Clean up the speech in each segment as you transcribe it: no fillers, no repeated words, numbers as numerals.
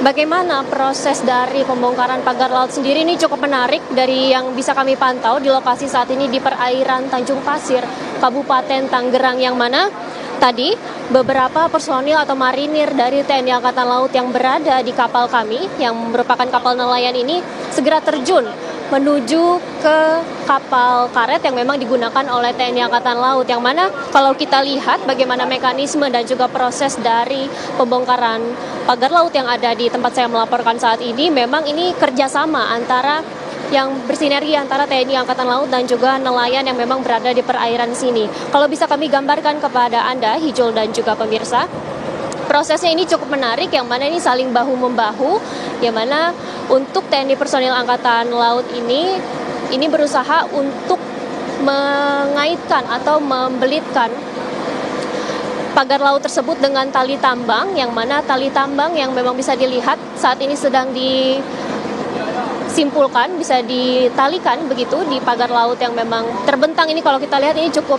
Bagaimana proses dari pembongkaran pagar laut sendiri ini cukup menarik dari yang bisa kami pantau di lokasi saat ini di perairan Tanjung Pasir, Kabupaten Tangerang, yang mana tadi beberapa personil atau marinir dari TNI Angkatan Laut yang berada di kapal kami yang merupakan kapal nelayan ini segera terjun menuju ke kapal karet yang memang digunakan oleh TNI Angkatan Laut, yang mana kalau kita lihat bagaimana mekanisme dan juga proses dari pembongkaran pagar laut yang ada di tempat saya melaporkan saat ini, memang ini kerjasama antara yang bersinergi antara TNI Angkatan Laut dan juga nelayan yang memang berada di perairan sini. Kalau bisa kami gambarkan kepada Anda, Hijul dan juga pemirsa, prosesnya ini cukup menarik, yang mana ini saling bahu-membahu, yang mana untuk TNI personil Angkatan Laut ini berusaha untuk mengaitkan atau membelitkan pagar laut tersebut dengan tali tambang, yang mana tali tambang yang memang bisa dilihat saat ini sedang disimpulkan, bisa ditalikan begitu di pagar laut yang memang terbentang ini. Kalau kita lihat ini cukup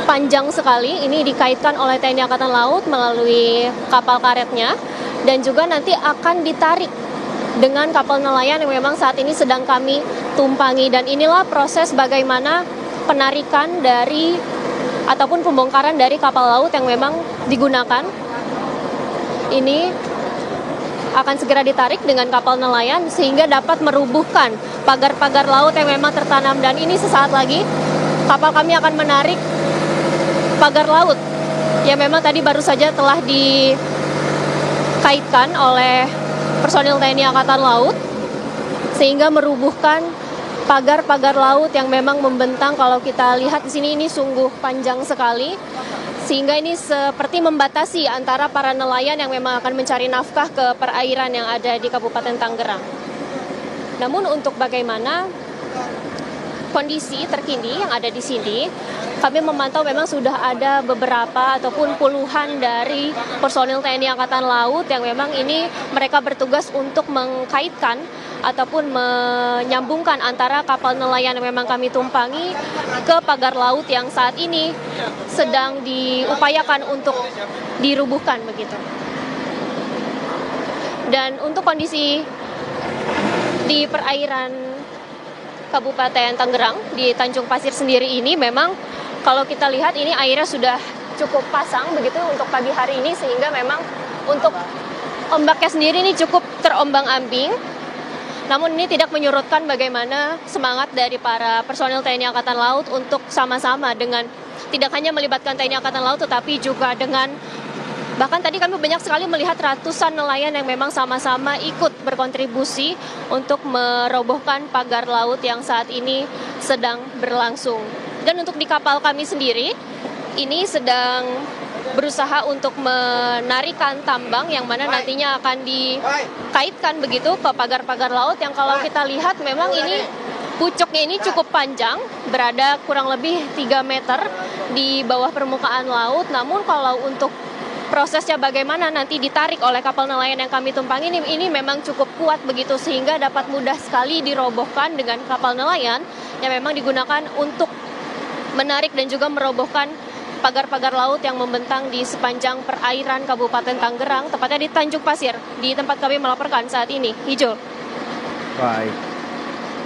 panjang sekali, ini dikaitkan oleh TNI Angkatan Laut melalui kapal karetnya, dan juga nanti akan ditarik dengan kapal nelayan yang memang saat ini sedang kami tumpangi. Dan inilah proses bagaimana penarikan dari ataupun pembongkaran dari kapal laut yang memang digunakan. Ini akan segera ditarik dengan kapal nelayan sehingga dapat merubuhkan pagar-pagar laut yang memang tertanam. Dan ini sesaat lagi kapal kami akan menarik pagar laut yang memang tadi baru saja telah dikaitkan oleh personil TNI Angkatan Laut, sehingga merubuhkan pagar-pagar laut yang memang membentang. Kalau kita lihat di sini ini sungguh panjang sekali, sehingga ini seperti membatasi antara para nelayan yang memang akan mencari nafkah ke perairan yang ada di Kabupaten Tangerang. Namun untuk bagaimana kondisi terkini yang ada di sini, kami memantau memang sudah ada beberapa ataupun puluhan dari personil TNI Angkatan Laut yang memang ini mereka bertugas untuk mengkaitkan ataupun menyambungkan antara kapal nelayan yang memang kami tumpangi ke pagar laut yang saat ini sedang diupayakan untuk dirubuhkan begitu. Dan untuk kondisi di perairan Kabupaten Tangerang di Tanjung Pasir sendiri ini, memang kalau kita lihat ini airnya sudah cukup pasang begitu untuk pagi hari ini, sehingga memang untuk ombaknya sendiri ini cukup terombang-ambing. Namun ini tidak menyurutkan bagaimana semangat dari para personil TNI Angkatan Laut untuk sama-sama dengan tidak hanya melibatkan TNI Angkatan Laut, tetapi juga dengan bahkan tadi kami banyak sekali melihat ratusan nelayan yang memang sama-sama ikut berkontribusi untuk merobohkan pagar laut yang saat ini sedang berlangsung. Dan untuk di kapal kami sendiri, ini sedang berusaha untuk menarikan tambang yang mana nantinya akan dikaitkan begitu ke pagar-pagar laut yang kalau kita lihat memang ini pucuknya ini cukup panjang, berada kurang lebih 3 meter di bawah permukaan laut. Namun kalau untuk prosesnya bagaimana nanti ditarik oleh kapal nelayan yang kami tumpangi ini memang cukup kuat begitu, sehingga dapat mudah sekali dirobohkan dengan kapal nelayan yang memang digunakan untuk menarik dan juga merobohkan pagar-pagar laut yang membentang di sepanjang perairan Kabupaten Tangerang, tepatnya di Tanjung Pasir, di tempat kami melaporkan saat ini. Hijau.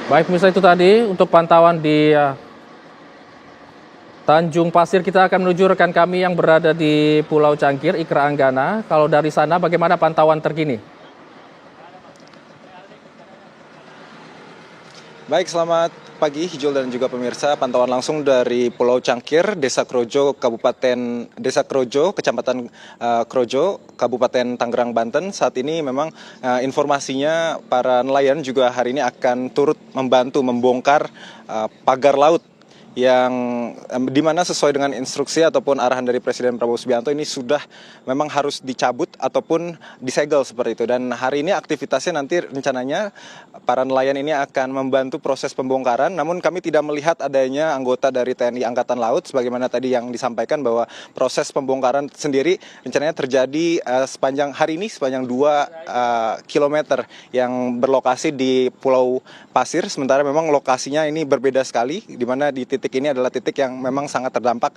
Baik, misalnya itu tadi untuk pantauan di Tanjung Pasir. Kita akan menuju rekan kami yang berada di Pulau Cangkir, Ikra Anggana. Kalau dari sana bagaimana pantauan terkini? Baik, selamat pagi Hijul dan juga pemirsa. Pantauan langsung dari Pulau Cangkir, Desa Krojo, Kecamatan Krojo, Kabupaten Tangerang, Banten. Saat ini memang informasinya para nelayan juga hari ini akan turut membantu membongkar pagar laut yang dimana sesuai dengan instruksi ataupun arahan dari Presiden Prabowo Subianto ini sudah memang harus dicabut ataupun disegel seperti itu. Dan hari ini aktivitasnya nanti rencananya para nelayan ini akan membantu proses pembongkaran. Namun kami tidak melihat adanya anggota dari TNI Angkatan Laut sebagaimana tadi yang disampaikan bahwa proses pembongkaran sendiri rencananya terjadi sepanjang hari ini sepanjang 2 kilometer yang berlokasi di Pulau Pasir. Sementara memang lokasinya ini berbeda sekali, di mana di titik titik ini adalah titik yang memang sangat terdampak,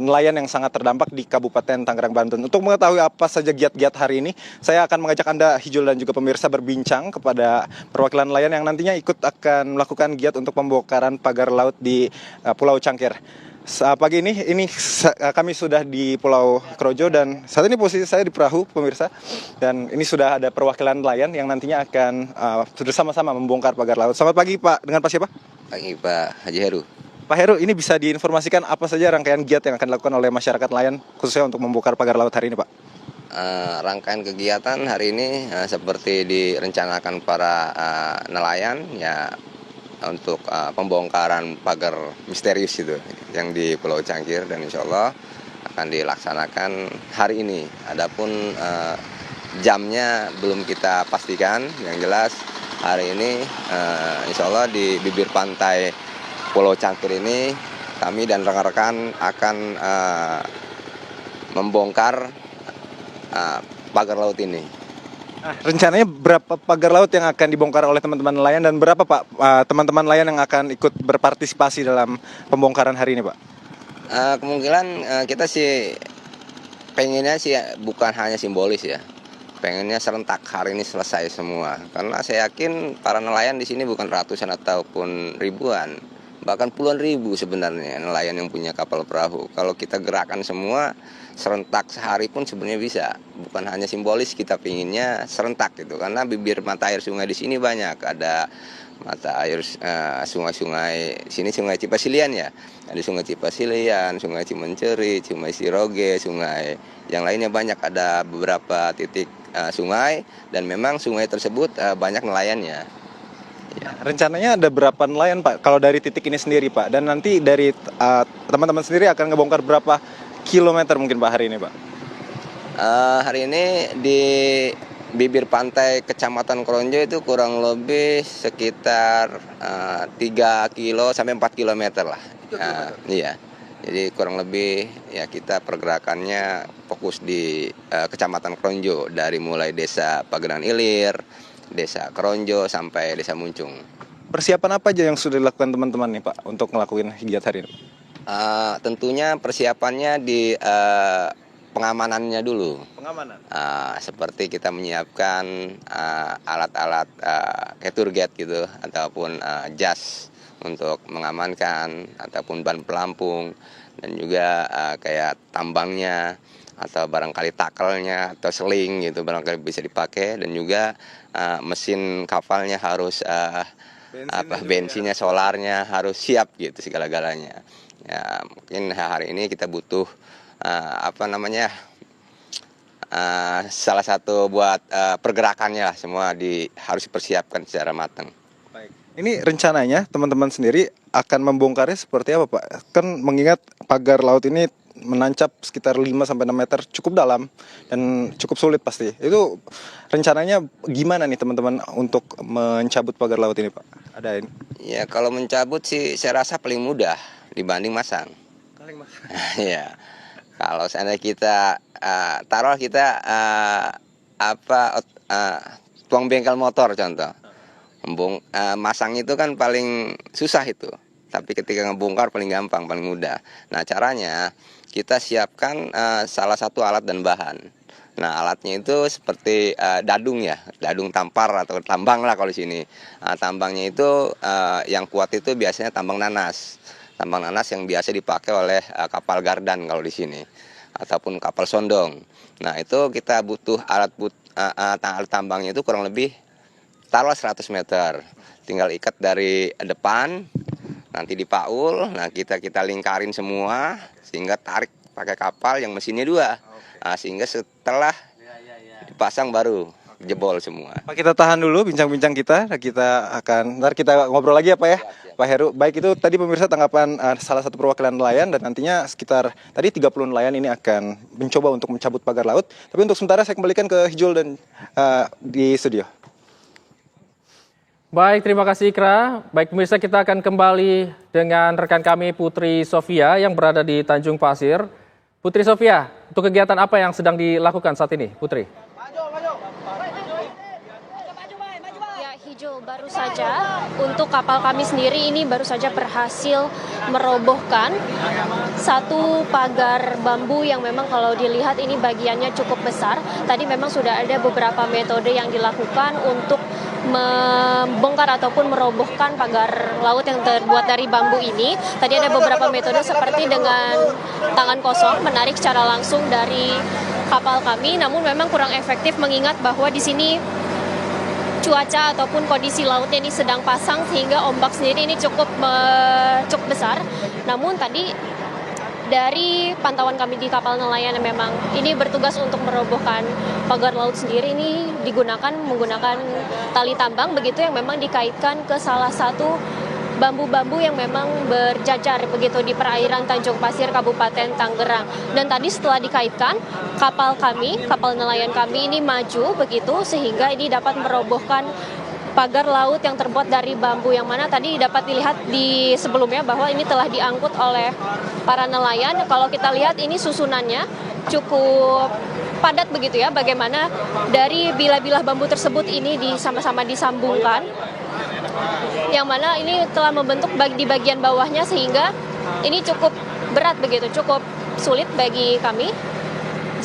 nelayan yang sangat terdampak di Kabupaten Tangerang, Banten. Untuk mengetahui apa saja giat-giat hari ini, saya akan mengajak Anda, Hijul dan juga pemirsa, berbincang kepada perwakilan nelayan yang nantinya ikut akan melakukan giat untuk pembongkaran pagar laut di Pulau Cangkir. Pagi ini kami sudah di Pulau Krojo dan saat ini posisi saya di perahu, pemirsa, dan ini sudah ada perwakilan nelayan yang nantinya akan bersama-sama membongkar pagar laut. Selamat pagi Pak, dengan Pak siapa? Pagi Pak Haji Heru. Pak Heru, ini bisa diinformasikan apa saja rangkaian giat yang akan dilakukan oleh masyarakat nelayan khususnya untuk membongkar pagar laut hari ini, Pak? Rangkaian kegiatan hari ini seperti direncanakan para nelayan ya, untuk pembongkaran pagar misterius itu yang di Pulau Cangkir, dan insya Allah akan dilaksanakan hari ini. Adapun jamnya belum kita pastikan, yang jelas hari ini insya Allah di bibir pantai Pulau Cangkir ini kami dan rekan-rekan akan membongkar pagar laut ini. Rencananya berapa pagar laut yang akan dibongkar oleh teman-teman nelayan dan berapa Pak teman-teman nelayan yang akan ikut berpartisipasi dalam pembongkaran hari ini, Pak? Kemungkinan kita sih pengennya sih bukan hanya simbolis ya, pengennya serentak hari ini selesai semua. Karena saya yakin para nelayan di sini bukan ratusan ataupun ribuan, bahkan puluhan ribu sebenarnya nelayan yang punya kapal perahu. Kalau kita gerakan semua serentak sehari pun sebenarnya bisa, bukan hanya simbolis, kita pinginnya serentak gitu. Karena bibir mata air sungai di sini banyak, ada mata air sungai-sungai sini, Sungai Cipasilian ya, ada Sungai Cipasilian, Sungai Cimenceri, Sungai Siroge, sungai yang lainnya banyak, ada beberapa titik sungai, dan memang sungai tersebut banyak nelayannya. Ya. Rencananya ada berapa nelayan Pak kalau dari titik ini sendiri Pak, dan nanti dari teman-teman sendiri akan ngebongkar berapa kilometer mungkin Pak hari ini Pak? Hari ini di bibir pantai Kecamatan Kronjo itu kurang lebih sekitar 3 kilo sampai 4 kilometer lah. Iya. Jadi kurang lebih ya kita pergerakannya fokus di Kecamatan Kronjo, dari mulai desa Pageran Ilir, desa Kronjo sampai desa Muncung. Persiapan apa aja yang sudah dilakukan teman-teman nih Pak untuk ngelakuin giat hari ini? Tentunya persiapannya di pengamanannya dulu. Pengamanan. Seperti kita menyiapkan alat-alat kayak tour guide gitu, ataupun jas untuk mengamankan, ataupun ban pelampung, dan juga kayak tambangnya, atau barangkali takelnya, atau seling gitu barangkali bisa dipakai, dan juga mesin kapalnya harus bensinnya, solarnya harus siap gitu segala-galanya. Ya, mungkin hari ini kita butuh salah satu buat pergerakannya lah, semua harus dipersiapkan secara matang. Baik. Ini rencananya teman-teman sendiri akan membongkarnya seperti apa Pak? Kan mengingat pagar laut ini menancap sekitar 5-6 meter, cukup dalam dan cukup sulit pasti. Itu rencananya gimana nih teman-teman untuk mencabut pagar laut ini Pak? Ada ini? Ya, kalau mencabut sih saya rasa paling mudah dibanding masang. Ya, kalau seandainya kita taruh kita tuang bengkel motor contoh, masang itu kan paling susah itu, tapi ketika ngebongkar paling gampang, paling mudah. Nah, caranya kita siapkan salah satu alat dan bahan. Nah, alatnya itu seperti dadung ya, dadung tampar atau tambang lah kalau di sini. Tambangnya itu yang kuat itu biasanya tambang nanas. Tambang nanas yang biasa dipakai oleh kapal gardan kalau di sini, ataupun kapal sondong. Nah, itu kita butuh alat tambangnya itu kurang lebih taruh 100 meter. Tinggal ikat dari depan, nanti dipaul. Nah, kita lingkarin semua sehingga tarik pakai kapal yang mesinnya 2. Sehingga setelah dipasang baru jebol semua. Pak, kita tahan dulu bincang-bincang kita ntar kita ngobrol lagi ya Pak ya. Pak Heru, baik, itu tadi pemirsa tanggapan salah satu perwakilan nelayan, dan nantinya sekitar tadi 30 nelayan ini akan mencoba untuk mencabut pagar laut. Tapi untuk sementara saya kembalikan ke Hijul dan di studio. Baik, terima kasih Ikra. Baik pemirsa, kita akan kembali dengan rekan kami Putri Sofia yang berada di Tanjung Pasir. Putri Sofia, untuk kegiatan apa yang sedang dilakukan saat ini, Putri? Ijul, baru saja untuk kapal kami sendiri ini baru saja berhasil merobohkan satu pagar bambu yang memang kalau dilihat ini bagiannya cukup besar. Tadi memang sudah ada beberapa metode yang dilakukan untuk membongkar ataupun merobohkan pagar laut yang terbuat dari bambu ini. Tadi ada beberapa metode seperti dengan tangan kosong menarik secara langsung dari kapal kami, namun memang kurang efektif mengingat bahwa di sini cuaca ataupun kondisi lautnya ini sedang pasang sehingga ombak sendiri ini cukup besar. Namun tadi dari pantauan kami di kapal nelayan yang memang ini bertugas untuk merobohkan pagar laut sendiri, ini menggunakan tali tambang begitu yang memang dikaitkan ke salah satu bambu-bambu yang memang berjajar begitu di perairan Tanjung Pasir Kabupaten Tangerang. Dan tadi setelah dikaitkan, kapal nelayan kami ini maju begitu sehingga ini dapat merobohkan pagar laut yang terbuat dari bambu, yang mana tadi dapat dilihat di sebelumnya bahwa ini telah diangkut oleh para nelayan. Kalau kita lihat ini susunannya cukup padat begitu ya, bagaimana dari bilah-bilah bambu tersebut ini sama-sama disambungkan, yang mana ini telah membentuk di bagian bawahnya sehingga ini cukup berat begitu, cukup sulit bagi kami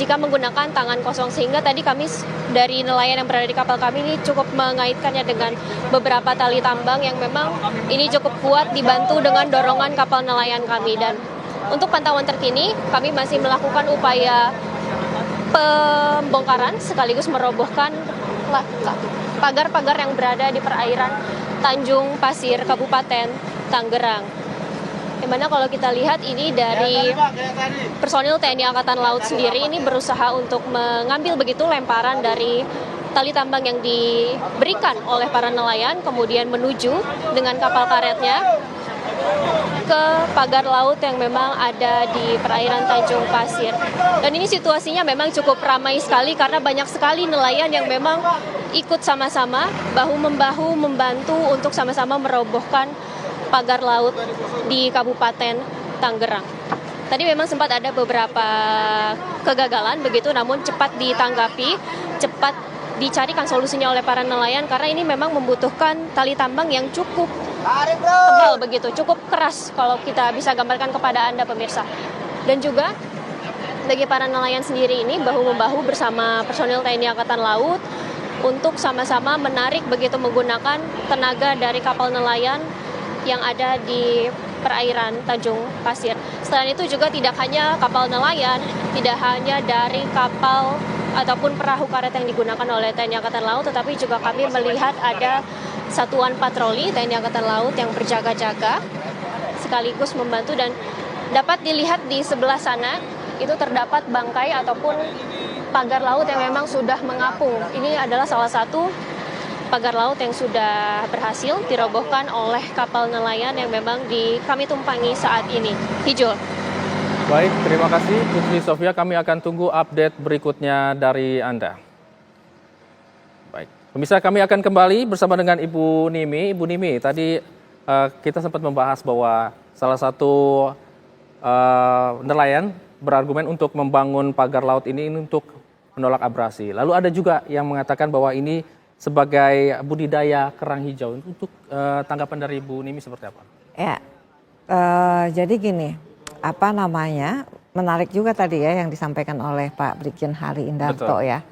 jika menggunakan tangan kosong, sehingga tadi kami dari nelayan yang berada di kapal kami ini cukup mengaitkannya dengan beberapa tali tambang yang memang ini cukup kuat dibantu dengan dorongan kapal nelayan kami. Dan untuk pantauan terkini kami masih melakukan upaya pembongkaran sekaligus merobohkan pagar-pagar yang berada di perairan Tanjung Pasir Kabupaten Tangerang. Dimana kalau kita lihat ini dari personil TNI Angkatan Laut sendiri ini berusaha untuk mengambil begitu lemparan dari tali tambang yang diberikan oleh para nelayan, kemudian menuju dengan kapal karetnya ke pagar laut yang memang ada di perairan Tanjung Pasir. Dan ini situasinya memang cukup ramai sekali karena banyak sekali nelayan yang memang ikut sama-sama bahu-membahu membantu untuk sama-sama merobohkan pagar laut di Kabupaten Tangerang. Tadi memang sempat ada beberapa kegagalan begitu, namun cepat ditanggapi, cepat dicarikan solusinya oleh para nelayan karena ini memang membutuhkan tali tambang yang cukup tebal begitu, cukup keras kalau kita bisa gambarkan kepada Anda pemirsa. Dan juga bagi para nelayan sendiri ini bahu-membahu bersama personil TNI Angkatan Laut untuk sama-sama menarik begitu menggunakan tenaga dari kapal nelayan yang ada di perairan Tanjung Pasir. Selain itu juga tidak hanya kapal nelayan, tidak hanya dari kapal ataupun perahu karet yang digunakan oleh TNI Angkatan Laut, tetapi juga kami melihat ada satuan patroli TNI Angkatan Laut yang berjaga-jaga sekaligus membantu. Dan dapat dilihat di sebelah sana itu terdapat bangkai ataupun pagar laut yang memang sudah mengapung. Ini adalah salah satu pagar laut yang sudah berhasil dirobohkan oleh kapal nelayan yang memang kami tumpangi saat ini. Hijul. Baik, terima kasih Putri Sofia. Kami akan tunggu update berikutnya dari Anda. Baik, pemirsa, kami akan kembali bersama dengan Ibu Nimi. Ibu Nimi, tadi kita sempat membahas bahwa salah satu nelayan berargumen untuk membangun pagar laut ini untuk menolak abrasi. Lalu ada juga yang mengatakan bahwa ini sebagai budidaya kerang hijau. Untuk tanggapan dari Ibu Nimi seperti apa? Ya, jadi gini, menarik juga tadi ya yang disampaikan oleh Pak Brigjen Hari Indarto. Betul. Ya.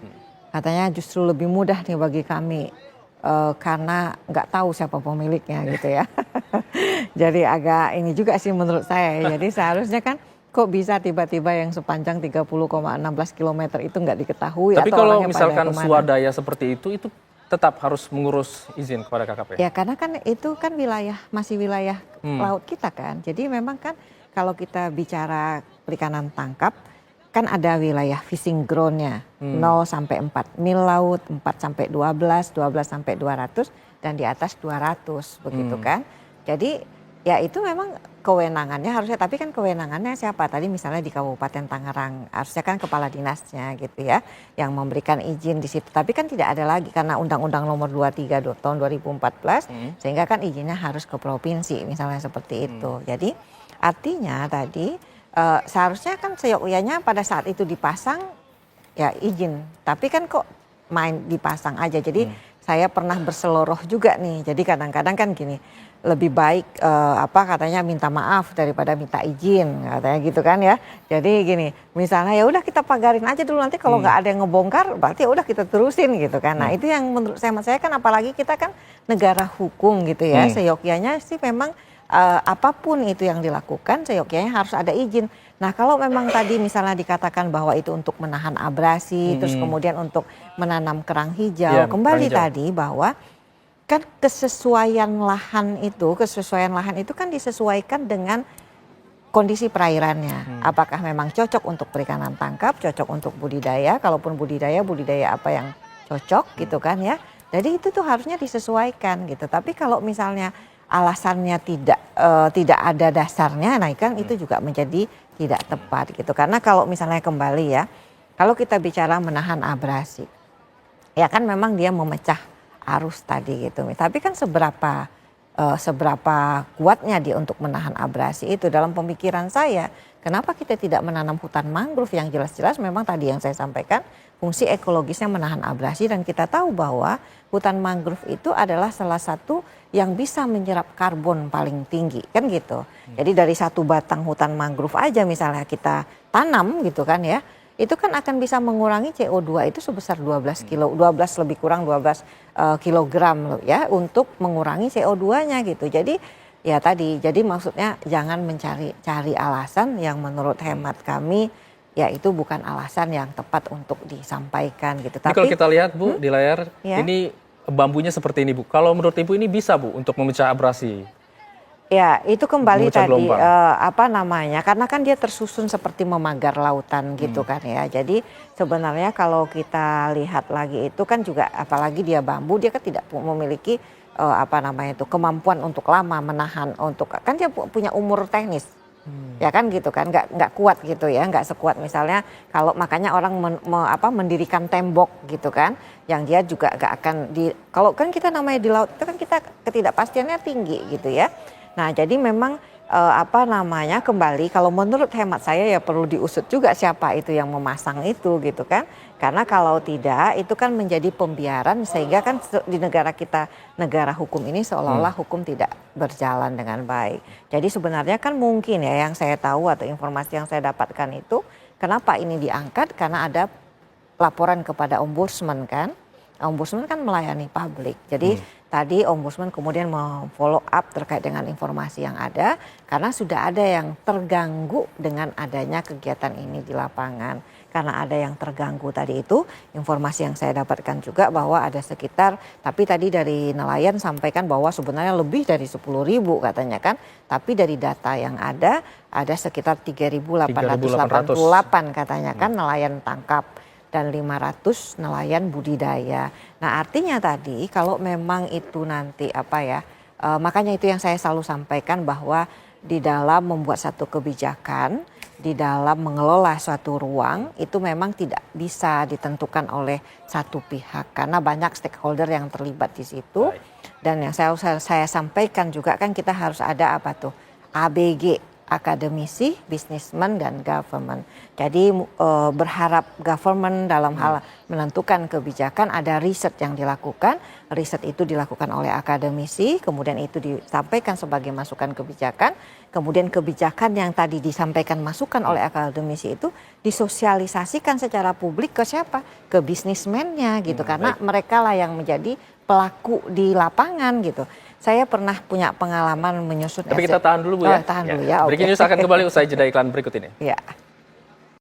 Katanya justru lebih mudah nih bagi kami karena nggak tahu siapa pemiliknya gitu ya. Jadi agak ini juga sih menurut saya. Jadi seharusnya kan kok bisa tiba-tiba yang sepanjang 30,16 km itu nggak diketahui. Tapi kalau misalkan swadaya seperti itu tetap harus mengurus izin kepada KKP. Ya karena kan itu kan masih wilayah laut kita kan. Jadi memang kan kalau kita bicara perikanan tangkap, kan ada wilayah fishing ground-nya, 0 sampai 4 mil laut, 4 sampai 12, 12 sampai 200, dan di atas 200, begitu kan. Jadi ya itu memang kewenangannya harusnya, tapi kan kewenangannya siapa? Tadi misalnya di Kabupaten Tangerang, harusnya kan kepala dinasnya gitu ya, yang memberikan izin di situ. Tapi kan tidak ada lagi karena Undang-Undang Nomor 23 tahun 2014, sehingga kan izinnya harus ke provinsi, misalnya seperti itu. Jadi artinya tadi seharusnya kan seyogyanya pada saat itu dipasang ya izin, tapi kan kok main dipasang aja. Jadi saya pernah berseloroh juga nih. Jadi kadang-kadang kan gini, lebih baik katanya minta maaf daripada minta izin katanya gitu kan ya. Jadi gini, misalnya ya udah kita pagarin aja dulu, nanti kalau nggak ada yang ngebongkar berarti ya udah kita terusin gitu kan. Nah itu yang menurut saya kan, apalagi kita kan negara hukum gitu ya. Seyogyanya sih memang apapun itu yang dilakukan seyogyanya harus ada izin. Nah kalau memang tadi misalnya dikatakan bahwa itu untuk menahan abrasi, terus kemudian untuk menanam kerang hijau, kembali tadi bahwa kan kesesuaian lahan itu kan disesuaikan dengan kondisi perairannya. Apakah memang cocok untuk perikanan tangkap, cocok untuk budidaya, kalaupun budidaya apa yang cocok gitu kan ya. Jadi itu tuh harusnya disesuaikan gitu. Tapi kalau misalnya alasannya tidak ada dasarnya, nah kan itu juga menjadi tidak tepat gitu. Karena kalau misalnya kembali ya, kalau kita bicara menahan abrasi, ya kan memang dia memecah arus tadi gitu. Tapi kan seberapa kuatnya dia untuk menahan abrasi itu, dalam pemikiran saya, kenapa kita tidak menanam hutan mangrove yang jelas-jelas memang tadi yang saya sampaikan fungsi ekologisnya menahan abrasi, dan kita tahu bahwa hutan mangrove itu adalah salah satu yang bisa menyerap karbon paling tinggi kan gitu. Jadi dari satu batang hutan mangrove aja misalnya kita tanam gitu kan ya, itu kan akan bisa mengurangi CO2 itu sebesar 12 lebih kurang 12 kilogram ya untuk mengurangi CO2-nya gitu. Jadi ya tadi, jadi maksudnya jangan cari alasan yang menurut hemat kami ya itu bukan alasan yang tepat untuk disampaikan gitu. Tapi kalau kita lihat Bu di layar ini bambunya seperti ini Bu. Kalau menurut Ibu ini bisa Bu untuk memecah abrasi? Ya itu kembali tadi gelombang. karena kan dia tersusun seperti memagar lautan gitu kan ya. Jadi sebenarnya kalau kita lihat lagi itu kan juga apalagi dia bambu, dia kan tidak memiliki kemampuan untuk lama menahan, untuk kan dia punya umur teknis. Ya kan gitu kan, nggak kuat gitu ya, nggak sekuat misalnya kalau makanya orang mendirikan tembok gitu kan, yang dia juga nggak akan kalau kan kita namanya di laut itu kan kita ketidakpastiannya tinggi gitu ya. Nah jadi memang kembali kalau menurut hemat saya ya perlu diusut juga siapa itu yang memasang itu gitu kan. Karena kalau tidak itu kan menjadi pembiaran, sehingga kan di negara kita, negara hukum ini seolah-olah hukum tidak berjalan dengan baik. Jadi sebenarnya kan mungkin ya yang saya tahu atau informasi yang saya dapatkan itu, kenapa ini diangkat karena ada laporan kepada ombudsman kan. Ombudsman kan melayani publik. Jadi tadi ombudsman kemudian follow up terkait dengan informasi yang ada, karena sudah ada yang terganggu dengan adanya kegiatan ini di lapangan. Karena ada yang terganggu tadi itu, informasi yang saya dapatkan juga bahwa ada sekitar, tapi tadi dari nelayan sampaikan bahwa sebenarnya lebih dari 10.000 katanya kan. Tapi dari data yang ada sekitar 3.888 katanya kan nelayan tangkap. Dan 500 nelayan budidaya. Nah artinya tadi kalau memang itu nanti makanya itu yang saya selalu sampaikan bahwa di dalam membuat satu kebijakan, di dalam mengelola suatu ruang itu memang tidak bisa ditentukan oleh satu pihak karena banyak stakeholder yang terlibat di situ. Dan yang saya sampaikan juga kan kita harus ada ABG, akademisi, businessman, dan government. Jadi berharap government dalam hal menentukan kebijakan ada riset yang dilakukan. Riset itu dilakukan oleh akademisi, kemudian itu disampaikan sebagai masukan kebijakan. Kemudian kebijakan yang tadi disampaikan masukan oleh akademisi itu disosialisasikan secara publik ke siapa? Ke bisnismennya gitu. Karena mereka lah yang menjadi pelaku di lapangan gitu. Saya pernah punya pengalaman menyusun. Tapi kita tahan dulu Bu ya. Tahan dulu ya. Breaking News akan kembali usai jeda iklan berikut ini. Ya.